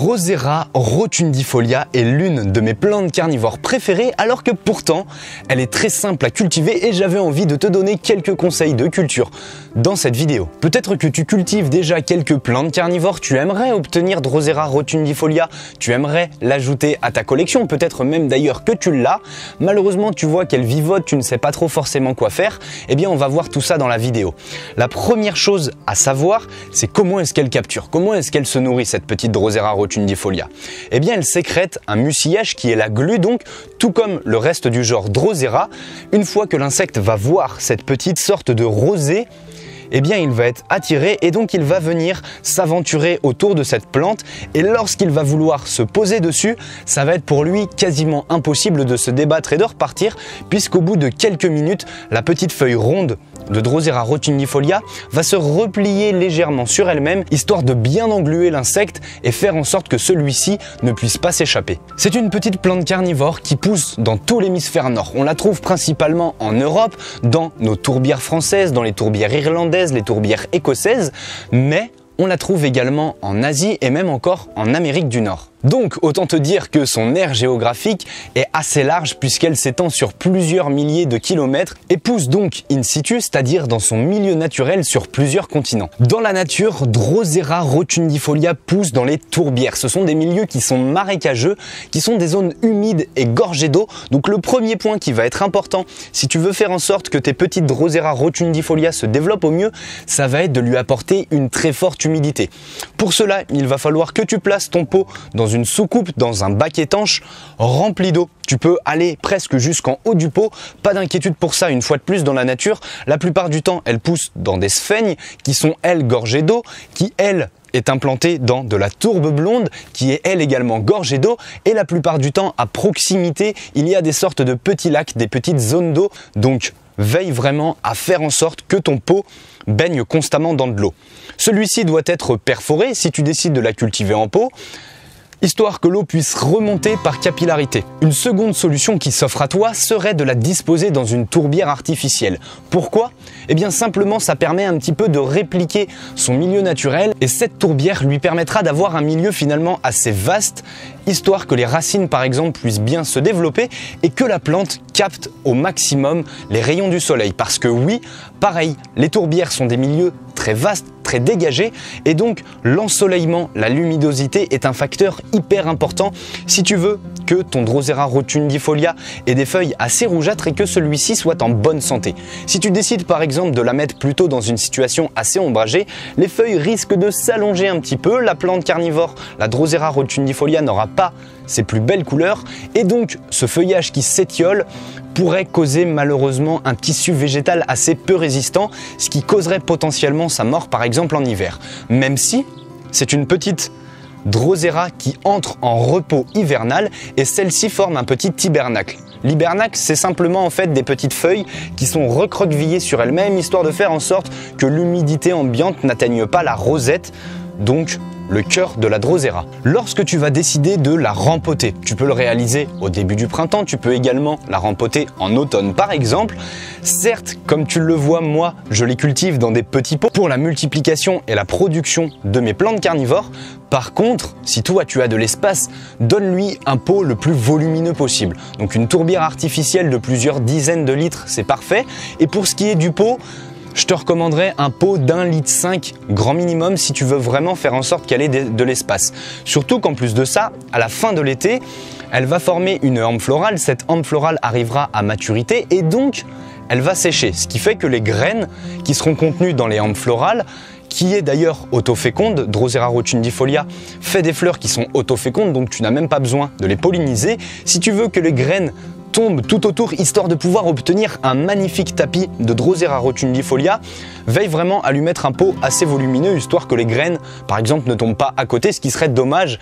Drosera rotundifolia est l'une de mes plantes carnivores préférées, alors que pourtant, elle est très simple à cultiver et j'avais envie de te donner quelques conseils de culture dans cette vidéo. Peut-être que tu cultives déjà quelques plantes carnivores, tu aimerais obtenir Drosera rotundifolia, tu aimerais l'ajouter à ta collection, peut-être même d'ailleurs que tu l'as. Malheureusement, tu vois qu'elle vivote, tu ne sais pas trop forcément quoi faire. Eh bien, on va voir tout ça dans la vidéo. La première chose à savoir, c'est comment est-ce qu'elle capture, comment est-ce qu'elle se nourrit cette petite Drosera rotundifolia. Eh bien, elle sécrète un mucillage qui est la glu, donc tout comme le reste du genre Drosera. Une fois que l'insecte va voir cette petite sorte de rosée, eh bien il va être attiré et donc il va venir s'aventurer autour de cette plante, et lorsqu'il va vouloir se poser dessus, ça va être pour lui quasiment impossible de se débattre et de repartir, puisqu'au bout de quelques minutes, la petite feuille ronde de Drosera rotundifolia va se replier légèrement sur elle-même, histoire de bien engluer l'insecte et faire en sorte que celui-ci ne puisse pas s'échapper. C'est une petite plante carnivore qui pousse dans tout l'hémisphère nord. On la trouve principalement en Europe, dans nos tourbières françaises, dans les tourbières irlandaises, les tourbières écossaises, mais on la trouve également en Asie et même encore en Amérique du Nord. Donc autant te dire que son aire géographique est assez large puisqu'elle s'étend sur plusieurs milliers de kilomètres et pousse donc in situ, c'est-à-dire dans son milieu naturel sur plusieurs continents. Dans la nature, Drosera rotundifolia pousse dans les tourbières. Ce sont des milieux qui sont marécageux, qui sont des zones humides et gorgées d'eau. Donc le premier point qui va être important, si tu veux faire en sorte que tes petites Drosera rotundifolia se développent au mieux, ça va être de lui apporter une très forte humidité. Pour cela, il va falloir que tu places ton pot dans une soucoupe, dans un bac étanche rempli d'eau. Tu peux aller presque jusqu'en haut du pot, pas d'inquiétude pour ça. Une fois de plus, dans la nature, la plupart du temps, elles poussent dans des sphènes qui sont, elles, gorgées d'eau, qui, elles, est implantée dans de la tourbe blonde qui est elle également gorgée d'eau, et la plupart du temps à proximité il y a des sortes de petits lacs, des petites zones d'eau, donc veille vraiment à faire en sorte que ton pot baigne constamment dans de l'eau. Celui-ci doit être perforé si tu décides de la cultiver en pot, histoire que l'eau puisse remonter par capillarité. Une seconde solution qui s'offre à toi serait de la disposer dans une tourbière artificielle. Pourquoi ? Eh bien simplement, ça permet un petit peu de répliquer son milieu naturel, et cette tourbière lui permettra d'avoir un milieu finalement assez vaste, histoire que les racines par exemple puissent bien se développer et que la plante capte au maximum les rayons du soleil. Parce que oui, pareil, les tourbières sont des milieux très vastes, très dégagés, et donc l'ensoleillement, la luminosité est un facteur hyper important si tu veux que ton Drosera rotundifolia ait des feuilles assez rougeâtres et que celui-ci soit en bonne santé. Si tu décides par exemple de la mettre plutôt dans une situation assez ombragée, les feuilles risquent de s'allonger un petit peu, la plante carnivore, la Drosera rotundifolia, n'aura pas ses plus belles couleurs, et donc ce feuillage qui s'étiole pourrait causer malheureusement un tissu végétal assez peu résistant, ce qui causerait potentiellement sa mort par exemple en hiver. Même si c'est une petite Drosera qui entre en repos hivernal, et celle-ci forme un petit hibernacle. L'hibernacle, c'est simplement en fait des petites feuilles qui sont recroquevillées sur elles-mêmes, histoire de faire en sorte que l'humidité ambiante n'atteigne pas la rosette, donc le cœur de la Drosera. Lorsque tu vas décider de la rempoter, tu peux le réaliser au début du printemps, tu peux également la rempoter en automne par exemple. Certes, comme tu le vois, moi, je les cultive dans des petits pots pour la multiplication et la production de mes plantes carnivores. Par contre, si toi tu as de l'espace, donne-lui un pot le plus volumineux possible. Donc une tourbière artificielle de plusieurs dizaines de litres, c'est parfait. Et pour ce qui est du pot, je te recommanderais un pot d'1,5 litre grand minimum si tu veux vraiment faire en sorte qu'elle ait de l'espace. Surtout qu'en plus de ça, à la fin de l'été, elle va former une hampe florale. Cette hampe florale arrivera à maturité et donc elle va sécher. Ce qui fait que les graines qui seront contenues dans les hampes florales, qui est d'ailleurs autoféconde, Drosera rotundifolia fait des fleurs qui sont autofécondes, donc tu n'as même pas besoin de les polliniser. Si tu veux que les graines tombent tout autour, histoire de pouvoir obtenir un magnifique tapis de Drosera rotundifolia, veille vraiment à lui mettre un pot assez volumineux, histoire que les graines, par exemple, ne tombent pas à côté, ce qui serait dommage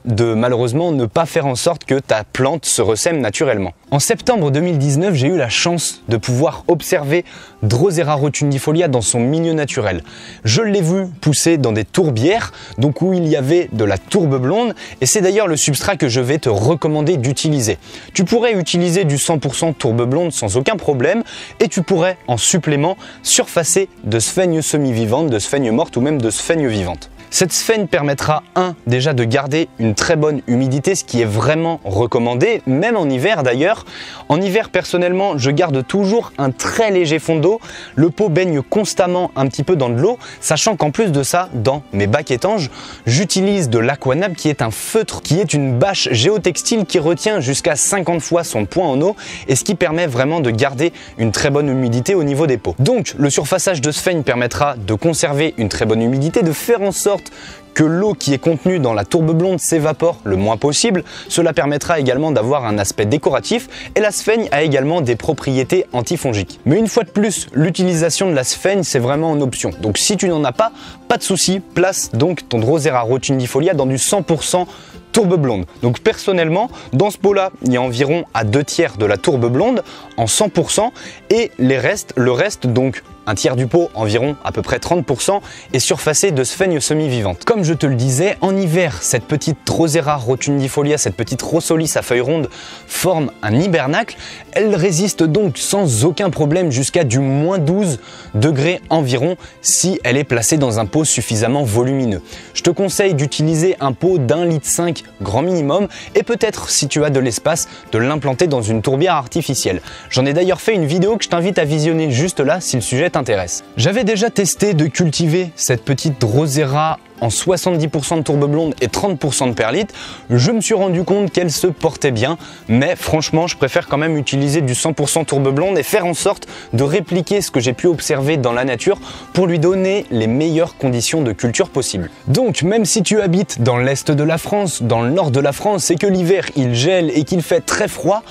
de malheureusement ne pas faire en sorte que ta plante se ressème naturellement. En septembre 2019, j'ai eu la chance de pouvoir observer Drosera rotundifolia dans son milieu naturel. Je l'ai vu pousser dans des tourbières, donc où il y avait de la tourbe blonde, et c'est d'ailleurs le substrat que je vais te recommander d'utiliser. Tu pourrais utiliser du 100% tourbe blonde sans aucun problème, et tu pourrais en supplément surfacer de sphènes semi-vivantes, de sphènes mortes ou même de sphènes vivantes. Cette sphène permettra déjà de garder une très bonne humidité, ce qui est vraiment recommandé, même en hiver d'ailleurs. En hiver personnellement, je garde toujours un très léger fond d'eau. Le pot baigne constamment un petit peu dans de l'eau, sachant qu'en plus de ça, dans mes bacs étanches, j'utilise de l'Aquanab qui est un feutre, qui est une bâche géotextile qui retient jusqu'à 50 fois son poids en eau et ce qui permet vraiment de garder une très bonne humidité au niveau des pots. Donc le surfaçage de sphène permettra de conserver une très bonne humidité, de faire en sorte que l'eau qui est contenue dans la tourbe blonde s'évapore le moins possible. Cela permettra également d'avoir un aspect décoratif et la sphène a également des propriétés antifongiques. Mais une fois de plus, l'utilisation de la sphène c'est vraiment en option. Donc si tu n'en as pas de souci, place donc ton Drosera rotundifolia dans du 100% tourbe blonde. Donc personnellement, dans ce pot-là, il y a environ à 2/3 de la tourbe blonde en 100% et le reste, donc un tiers du pot, environ à peu près 30%, est surfacé de sphène semi-vivante. Comme je te le disais, en hiver, cette petite Drosera rotundifolia, cette petite Rosolis à feuilles rondes, forme un hibernacle. Elle résiste donc sans aucun problème jusqu'à du -12 degrés environ si elle est placée dans un pot suffisamment volumineux. Je te conseille d'utiliser un pot d'1,5 litre grand minimum et peut-être, si tu as de l'espace, de l'implanter dans une tourbière artificielle. J'en ai d'ailleurs fait une vidéo que je t'invite à visionner juste là si le sujet t'intéresse. J'avais déjà testé de cultiver cette petite Drosera en 70% de tourbe blonde et 30% de perlite. Je me suis rendu compte qu'elle se portait bien, mais franchement je préfère quand même utiliser du 100% tourbe blonde et faire en sorte de répliquer ce que j'ai pu observer dans la nature pour lui donner les meilleures conditions de culture possibles. Donc même si tu habites dans l'est de la France, dans le nord de la France et que l'hiver il gèle et qu'il fait très froid,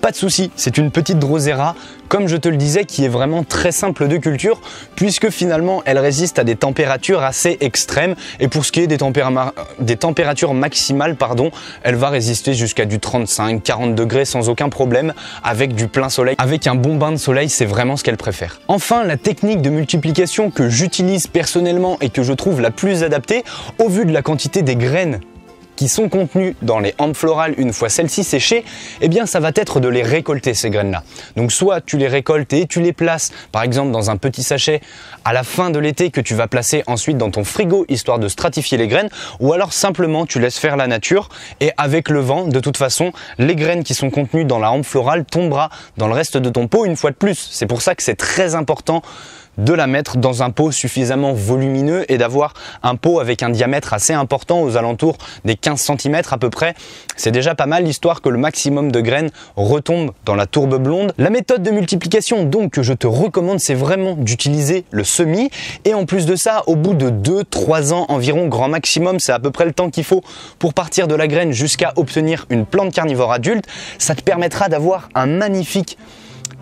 pas de souci, c'est une petite Drosera, comme je te le disais, qui est vraiment très simple de culture, puisque finalement elle résiste à des températures assez extrêmes. Et pour ce qui est des températures maximales, elle va résister jusqu'à du 35-40 degrés sans aucun problème, avec du plein soleil. Avec un bon bain de soleil, c'est vraiment ce qu'elle préfère. Enfin, la technique de multiplication que j'utilise personnellement et que je trouve la plus adaptée, au vu de la quantité des graines qui sont contenues dans les hampes florales une fois celles-ci séchées, eh bien ça va être de les récolter ces graines-là. Donc soit tu les récoltes et tu les places par exemple dans un petit sachet à la fin de l'été que tu vas placer ensuite dans ton frigo histoire de stratifier les graines, ou alors simplement tu laisses faire la nature et avec le vent, de toute façon, les graines qui sont contenues dans la hampe florale tomberont dans le reste de ton pot une fois de plus. C'est pour ça que c'est très important de la mettre dans un pot suffisamment volumineux et d'avoir un pot avec un diamètre assez important aux alentours des 15 cm à peu près. C'est déjà pas mal, histoire que le maximum de graines retombe dans la tourbe blonde. La méthode de multiplication donc que je te recommande, c'est vraiment d'utiliser le semis, et en plus de ça, au bout de 2-3 ans environ, grand maximum, c'est à peu près le temps qu'il faut pour partir de la graine jusqu'à obtenir une plante carnivore adulte. Ça te permettra d'avoir un magnifique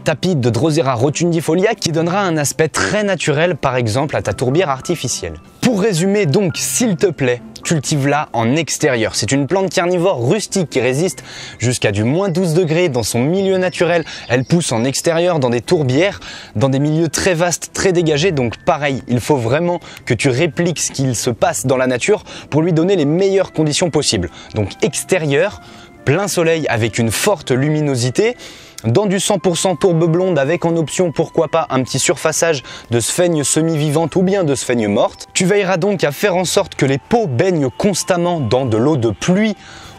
tapis de Drosera rotundifolia qui donnera un aspect très naturel par exemple à ta tourbière artificielle. Pour résumer donc, s'il te plaît, cultive-la en extérieur. C'est une plante carnivore rustique qui résiste jusqu'à du -12 degrés dans son milieu naturel. Elle pousse en extérieur dans des tourbières, dans des milieux très vastes, très dégagés. Donc pareil, il faut vraiment que tu répliques ce qu'il se passe dans la nature pour lui donner les meilleures conditions possibles. Donc extérieur, plein soleil avec une forte luminosité, dans du 100% tourbe blonde avec en option pourquoi pas un petit surfaçage de sphène semi-vivante ou bien de sphène morte. Tu veilleras donc à faire en sorte que les pots baignent constamment dans de l'eau de pluie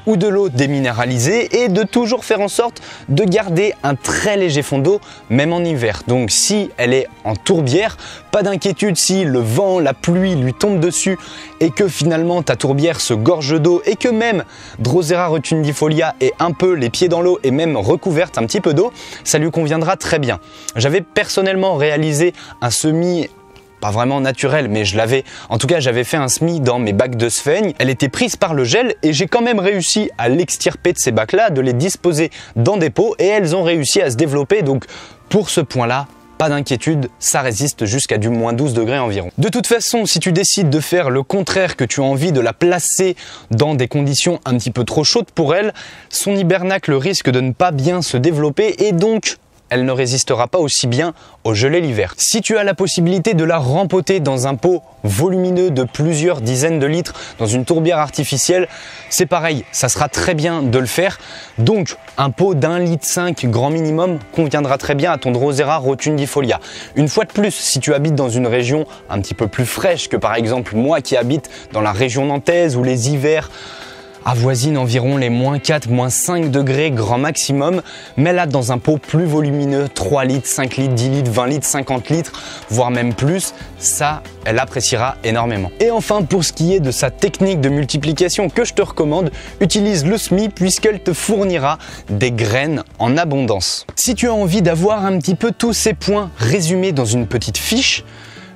ou de l'eau déminéralisée et de toujours faire en sorte de garder un très léger fond d'eau même en hiver. Donc si elle est en tourbière, pas d'inquiétude si le vent, la pluie lui tombe dessus et que finalement ta tourbière se gorge d'eau et que même Drosera rotundifolia est un peu les pieds dans l'eau et même recouverte un petit peu d'eau, ça lui conviendra très bien. J'avais personnellement réalisé un semis pas vraiment naturel, mais j'avais fait un semis dans mes bacs de sphène. Elle était prise par le gel et j'ai quand même réussi à l'extirper de ces bacs-là, de les disposer dans des pots et elles ont réussi à se développer. Donc pour ce point-là, pas d'inquiétude, ça résiste jusqu'à du -12 degrés environ. De toute façon, si tu décides de faire le contraire, que tu as envie de la placer dans des conditions un petit peu trop chaudes pour elle, son hibernacle risque de ne pas bien se développer et donc elle ne résistera pas aussi bien au gelé l'hiver. Si tu as la possibilité de la rempoter dans un pot volumineux de plusieurs dizaines de litres dans une tourbière artificielle, c'est pareil, ça sera très bien de le faire. Donc un pot d'1,5 litre grand minimum conviendra très bien à ton Drosera rotundifolia. Une fois de plus, si tu habites dans une région un petit peu plus fraîche que par exemple moi qui habite dans la région nantaise où les hivers avoisine environ les -4, -5 degrés grand maximum, mets-la dans un pot plus volumineux, 3 litres, 5 litres, 10 litres, 20 litres, 50 litres, voire même plus, ça, elle appréciera énormément. Et enfin, pour ce qui est de sa technique de multiplication que je te recommande, utilise le SMI puisqu'elle te fournira des graines en abondance. Si tu as envie d'avoir un petit peu tous ces points résumés dans une petite fiche,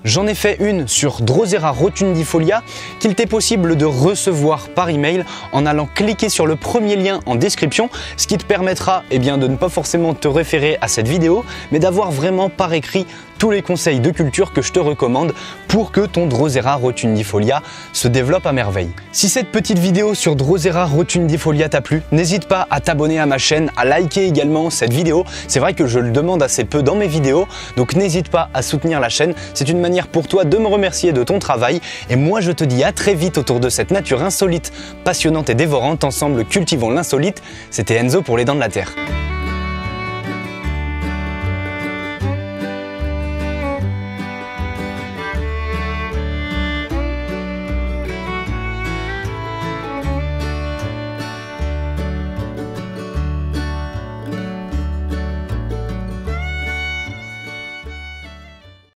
j'en ai fait une sur Drosera rotundifolia qu'il t'est possible de recevoir par email en allant cliquer sur le premier lien en description, ce qui te permettra de ne pas forcément te référer à cette vidéo, mais d'avoir vraiment par écrit tous les conseils de culture que je te recommande pour que ton Drosera rotundifolia se développe à merveille. Si cette petite vidéo sur Drosera rotundifolia t'a plu, n'hésite pas à t'abonner à ma chaîne, à liker également cette vidéo. C'est vrai que je le demande assez peu dans mes vidéos, donc n'hésite pas à soutenir la chaîne. C'est une manière pour toi de me remercier de ton travail. Et moi, je te dis à très vite autour de cette nature insolite, passionnante et dévorante. Ensemble, cultivons l'insolite. C'était Enzo pour les Dents de la Terre.